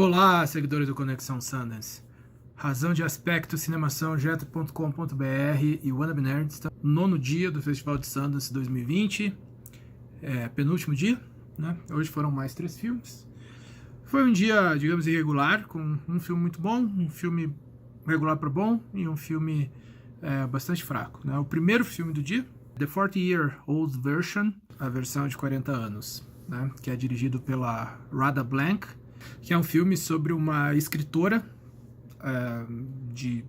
Olá, seguidores do Conexão Sundance. Razão de Aspecto, cinemaçãojeto.com.br e Wannabe Nerds estão no 9º dia do Festival de Sundance 2020. Penúltimo dia, né? Hoje foram mais 3 filmes. Foi um dia, digamos, irregular, com um filme muito bom, um filme regular para bom e um filme bastante fraco, né? O primeiro filme do dia, The 40-Year-Old Version, a versão de 40 anos, né? Que é dirigido pela Radha Blank, que é um filme sobre uma escritora,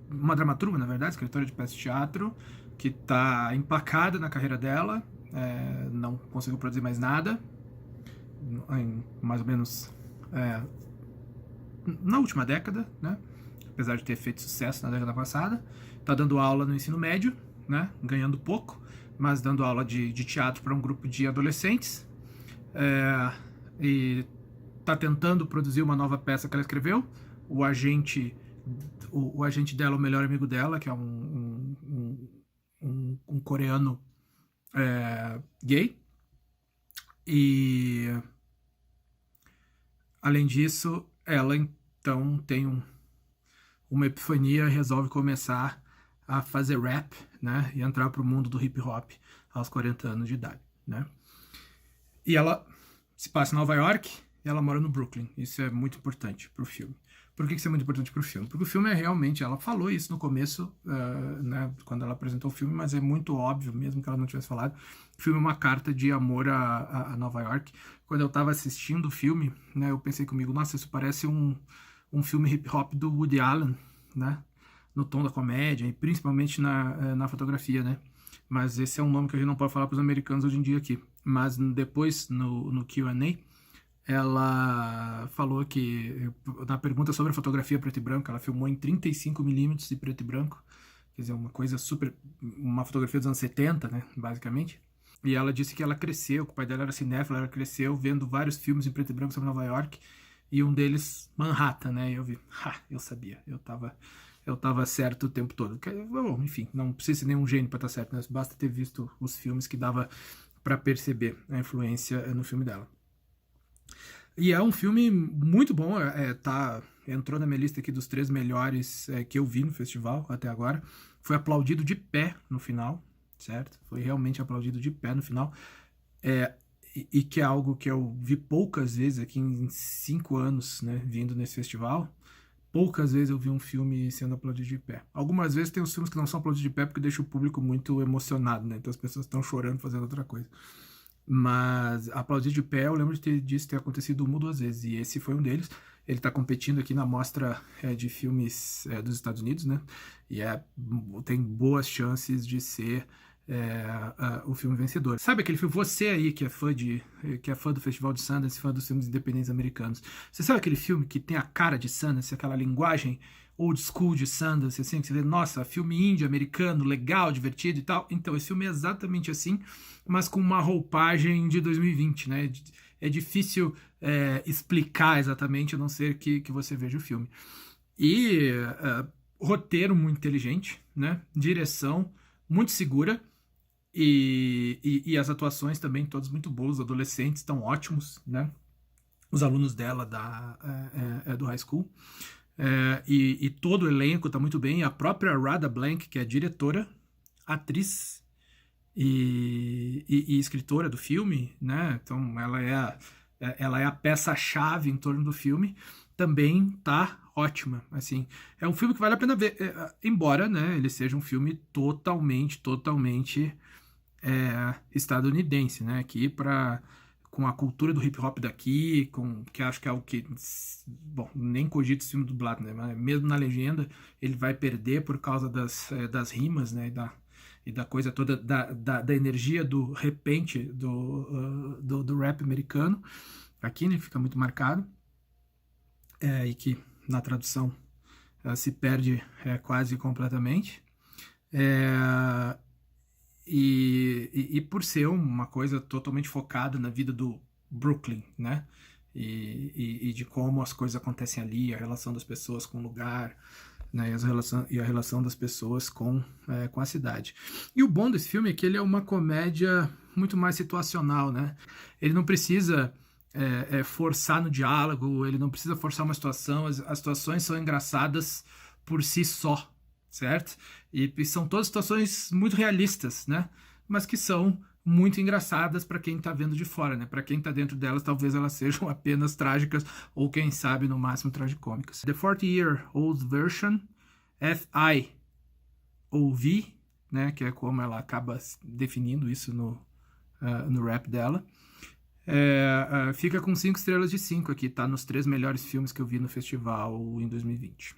uma dramaturga, na verdade, escritora de peça de teatro, que está empacada na carreira dela, não conseguiu produzir mais nada, em mais ou menos na última década, né? Apesar de ter feito sucesso na década passada, está dando aula no ensino médio, né? Ganhando pouco, mas dando aula de teatro para um grupo de adolescentes, e está tentando produzir uma nova peça que ela escreveu. O agente dela, o melhor amigo dela, que é um coreano gay. E além disso, ela então tem uma epifania e resolve começar a fazer rap, né? E entrar para o mundo do hip hop aos 40 anos de idade, né? E ela se passa em Nova York e ela mora no Brooklyn. Isso é muito importante pro filme. Por que isso é muito importante pro filme? Porque o filme realmente, ela falou isso no começo, né, quando ela apresentou o filme, mas é muito óbvio, mesmo que ela não tivesse falado. O filme é uma carta de amor a Nova York. Quando eu tava assistindo o filme, né, eu pensei comigo, nossa, isso parece um filme hip hop do Woody Allen, né? No tom da comédia e principalmente na fotografia, né? Mas esse é um nome que a gente não pode falar para os americanos hoje em dia aqui. Mas depois, no Q&A, ela falou que, na pergunta sobre a fotografia preto e branco, ela filmou em 35mm de preto e branco, quer dizer, uma fotografia dos anos 70, né, basicamente. E ela disse que ela cresceu, que o pai dela era cinéfilo, ela cresceu vendo vários filmes em preto e branco sobre Nova York, e um deles, Manhattan, né, e eu vi, eu sabia, eu tava certo o tempo todo. Bom, enfim, não precisa ser nenhum gênio para estar certo, né, basta ter visto os filmes que dava para perceber a influência no filme dela. E é um filme muito bom, entrou na minha lista aqui dos 3 melhores que eu vi no festival até agora. Foi aplaudido de pé no final, certo? Foi realmente aplaudido de pé no final. E que é algo que eu vi poucas vezes aqui em 5 anos, né, vindo nesse festival. Poucas vezes eu vi um filme sendo aplaudido de pé. Algumas vezes tem os filmes que não são aplaudidos de pé porque deixa o público muito emocionado, né? Então as pessoas estão chorando fazendo outra coisa. Mas aplaudir de pé, eu lembro disso ter acontecido 1 ou 2 vezes, e esse foi um deles. Ele está competindo aqui na mostra de filmes dos Estados Unidos, né? E tem boas chances de ser o filme vencedor. Sabe aquele filme, você aí que é fã do Festival de Sundance, fã dos filmes independentes americanos, você sabe aquele filme que tem a cara de Sundance, aquela linguagem old school de Sundance, assim, que você vê, nossa, filme indie, americano, legal, divertido e tal? Então, esse filme é exatamente assim, mas com uma roupagem de 2020, né? É difícil explicar exatamente, a não ser que você veja o filme. E roteiro muito inteligente, né? Direção muito segura, e as atuações também todas muito boas, os adolescentes estão ótimos, né? Os alunos dela do high school. E todo o elenco está muito bem. A própria Radha Blank, que é diretora, atriz e escritora do filme, né? Então ela é a peça-chave em torno do filme, também tá ótima. Assim, é um filme que vale a pena ver, embora, né, ele seja um filme totalmente estadunidense, né? Aqui com a cultura do hip hop daqui, que acho que é o que, bom, nem cogito esse filme dublado, né? Mas mesmo na legenda ele vai perder por causa das rimas, né? E da coisa toda, da energia do repente do rap americano. Aqui, né? Fica muito marcado. E que na tradução se perde quase completamente. E por ser uma coisa totalmente focada na vida do Brooklyn, né? E de como as coisas acontecem ali, a relação das pessoas com o lugar, né? E a relação das pessoas com a cidade. E o bom desse filme é que ele é uma comédia muito mais situacional, né? Ele não precisa forçar no diálogo, ele não precisa forçar uma situação, as situações são engraçadas por si só, certo? E são todas situações muito realistas, né? Mas que são muito engraçadas para quem tá vendo de fora, né? Para quem tá dentro delas, talvez elas sejam apenas trágicas ou quem sabe no máximo tragicômicas. The 40-Year-Old Version, FI ou V, né? Que é como ela acaba definindo isso no rap dela. Fica com 5 estrelas de 5 aqui, tá nos 3 melhores filmes que eu vi no festival em 2020.